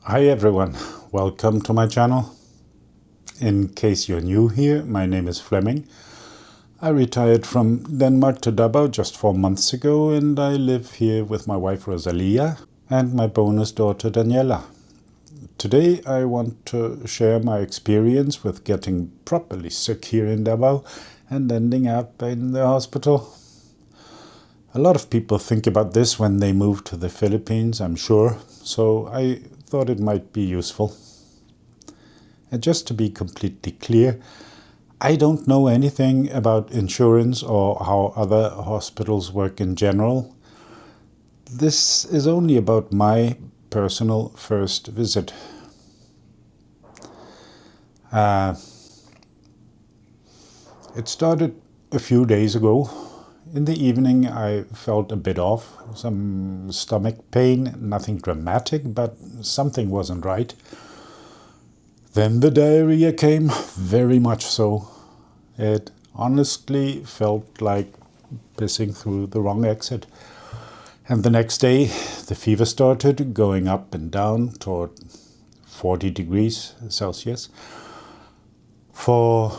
Hi everyone, welcome to my channel. In case you're new here, my name is Flemming. I retired from Denmark to Davao just 4 months ago, and I live here with my wife Rosalia and my bonus daughter Daniela. Today I want to share my experience with getting properly sick here in Davao and ending up in the hospital. A lot of people think about this when they move to the Philippines, I'm sure, so I thought it might be useful. And just to be completely clear, I don't know anything about insurance or how other hospitals work in general. This is only about my personal first visit. It started a few days ago. In the evening I felt a bit off, some stomach pain, nothing dramatic, but something wasn't right. Then the diarrhea came, very much so. It honestly felt like pissing through the wrong exit. And the next day the fever started going up and down toward 40 degrees Celsius. For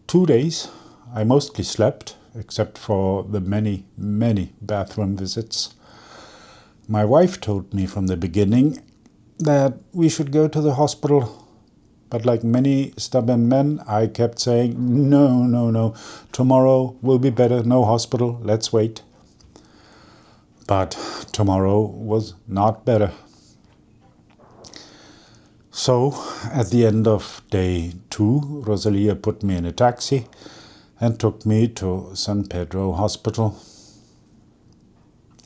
2 days I mostly slept, except for the many bathroom visits. My wife told me from the beginning that we should go to the hospital, but like many stubborn men, I kept saying, no, tomorrow will be better, no hospital, let's wait. But tomorrow was not better. So, at the end of day 2, Rosalia put me in a taxi and took me to San Pedro Hospital.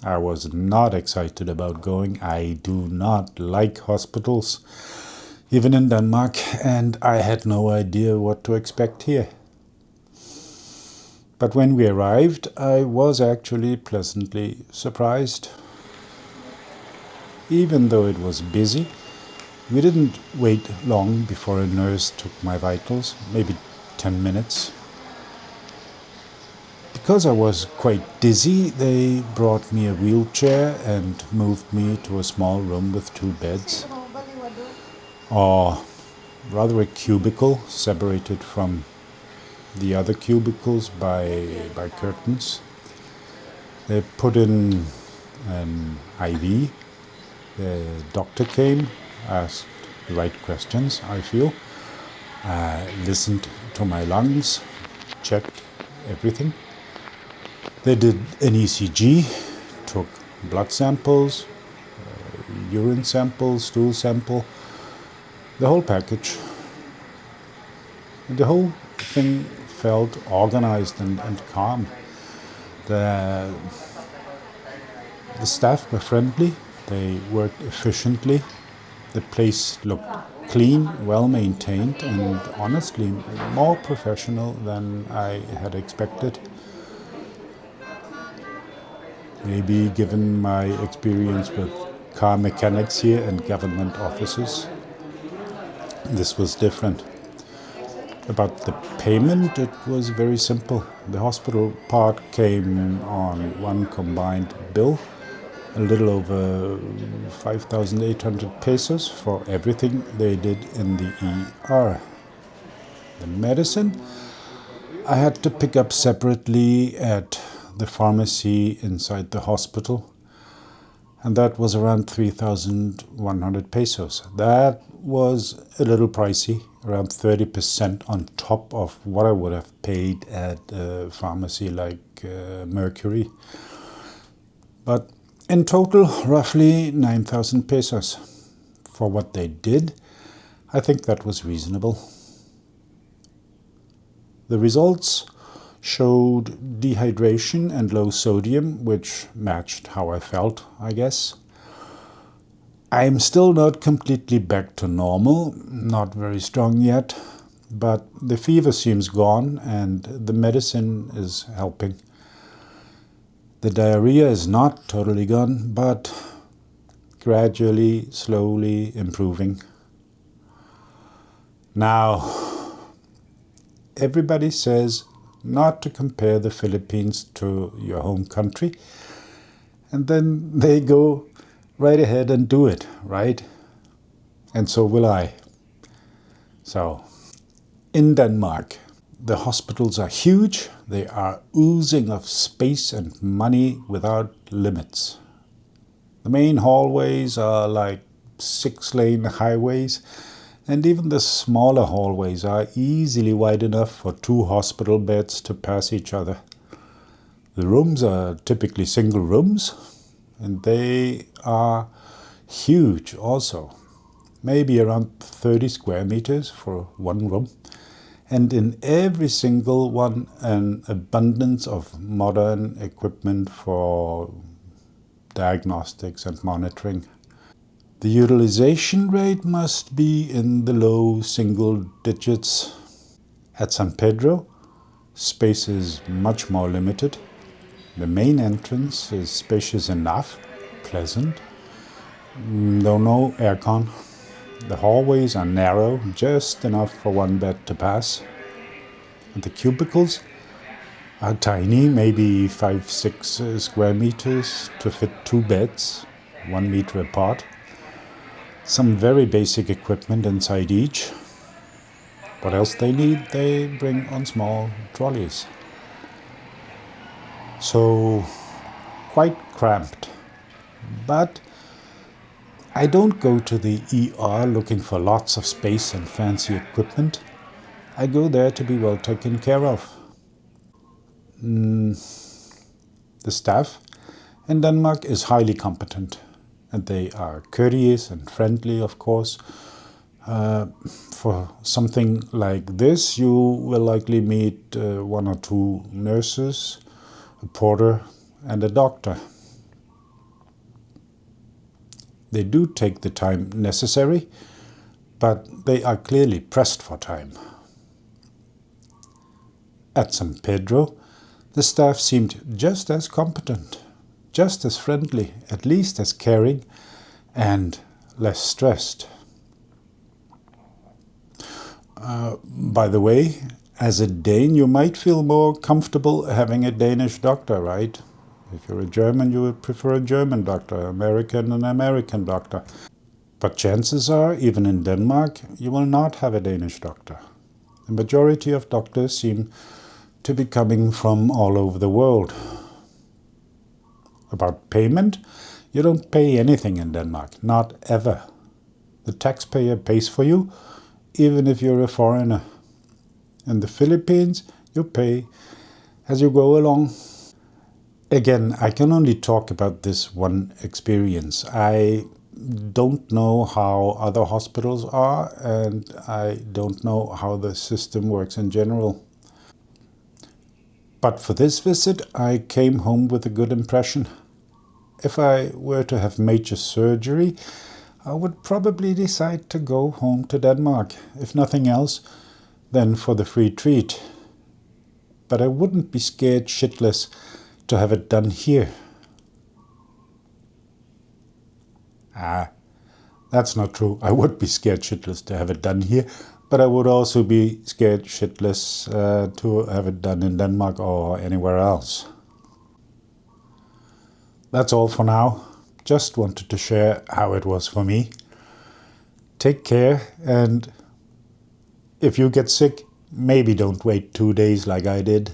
I was not excited about going. I do not like hospitals, even in Denmark, and I had no idea what to expect here. But when we arrived, I was actually pleasantly surprised. Even though it was busy, we didn't wait long before a nurse took my vitals, maybe 10 minutes. Because I was quite dizzy, they brought me a wheelchair and moved me to a small room with 2 beds. Or rather a cubicle separated from the other cubicles by curtains. They put in an IV. The doctor came, asked the right questions, I feel, listened to my lungs, checked everything. They did an ECG, took blood samples, urine samples, stool sample, the whole package. And the whole thing felt organized and calm. The staff were friendly, they worked efficiently, the place looked clean, well maintained, and honestly more professional than I had expected. Maybe given my experience with car mechanics here and government offices, this was different. About the payment, it was very simple. The hospital part came on one combined bill, a little over 5,800 pesos for everything they did in the ER. The medicine I had to pick up separately at the pharmacy inside the hospital, and that was around 3,100 pesos. That was a little pricey, around 30% on top of what I would have paid at a pharmacy like Mercury. But in total, roughly 9,000 pesos. For what they did, I think that was reasonable. The results showed dehydration and low sodium, which matched how I felt, I guess. I'm still not completely back to normal, not very strong yet, but the fever seems gone and the medicine is helping. The diarrhea is not totally gone, but gradually, slowly improving. Now, everybody says not to compare the Philippines to your home country, and then they go right ahead and do it, right? And so will I. So, in Denmark, the hospitals are huge. They are oozing of space and money without limits. The main hallways are like 6-lane highways, and even the smaller hallways are easily wide enough for 2 hospital beds to pass each other. The rooms are typically single rooms, and they are huge also. Maybe around 30 square meters for one room. And in every single one, an abundance of modern equipment for diagnostics and monitoring. The utilization rate must be in the low single digits. At San Pedro, space is much more limited. The main entrance is spacious enough, pleasant, though no aircon. The hallways are narrow, just enough for one bed to pass. And the cubicles are tiny, maybe 5-6 square meters to fit 2 beds, 1 meter apart. Some very basic equipment inside each. What else they need, they bring on small trolleys. So, quite cramped. But I don't go to the ER looking for lots of space and fancy equipment. I go there to be well taken care of. The staff in Denmark is highly competent, and they are courteous and friendly, of course. For something like this, you will likely meet 1 or 2 nurses, a porter, and a doctor. They do take the time necessary, but they are clearly pressed for time. At San Pedro, the staff seemed just as competent, just as friendly, at least as caring, and less stressed. By the way, as a Dane, you might feel more comfortable having a Danish doctor, right? If you're a German, you would prefer a German doctor, American, an American doctor. But chances are, even in Denmark, you will not have a Danish doctor. The majority of doctors seem to be coming from all over the world. About payment, you don't pay anything in Denmark, not ever. The taxpayer pays for you, even if you're a foreigner. In the Philippines, you pay as you go along. Again, I can only talk about this one experience. I don't know how other hospitals are, and I don't know how the system works in general. But for this visit, I came home with a good impression. If I were to have major surgery, I would probably decide to go home to Denmark, if nothing else, than for the free treat. But I wouldn't be scared shitless to have it done here. That's not true. I would be scared shitless to have it done here, but I would also be scared shitless to have it done in Denmark or anywhere else. That's all for now. Just wanted to share how it was for me. Take care, and if you get sick, maybe don't wait 2 days like I did.